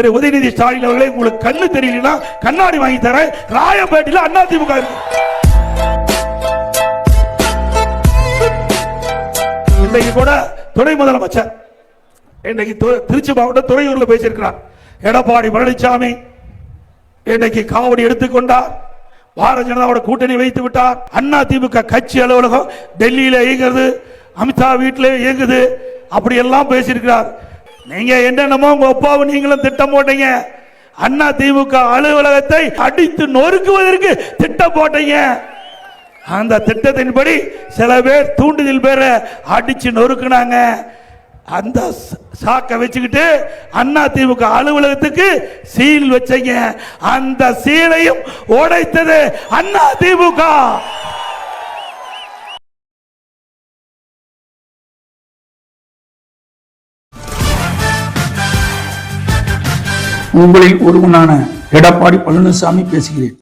திரு உதயநிதி ஸ்டாலின் அவர்களே, உங்களுக்கு கண்ணு தெரியலனா கண்ணாடி வாங்கி தரேன். ராயப்பேட்டையில் அதிமுக இன்றைக்கு கூட துணை முதலமைச்சர் இன்றைக்கு திருச்சி மாவட்டம் துறையூர்ல பேசியிருக்கிறார். எடப்பாடி பழனிசாமி இன்றைக்கு காவடி எடுத்துக்கொண்டார், பாரதிய ஜனதாவோட கூட்டணி வைத்து விட்டார். அதிமுக கட்சி அலுவலகம் டெல்லியில இயங்குறது, அமித்ஷா வீட்டிலே இயங்குது, அப்படி எல்லாம் பேசியிருக்கிறார். நீங்க என்னென்னமோ உங்க அப்பாவும் நீங்களும் திட்டம் போட்டீங்க. அதிமுக அலுவலகத்தை அடித்து நொறுக்குவதற்கு திட்டம் போட்டீங்க. அந்த திட்டத்தின்படி சில பேர் தூண்டுதல் பேரை அடிச்சு நொறுக்குனாங்க. அந்த சாக்கை வச்சுக்கிட்டு அதிமுக அலுவலகத்துக்கு சீல் வச்சீங்க. அந்த சீலையும் உடைத்தது அதிமுக. உங்களில் ஒருவனான எடப்பாடி பழனிசாமி பேசுகிறேன்.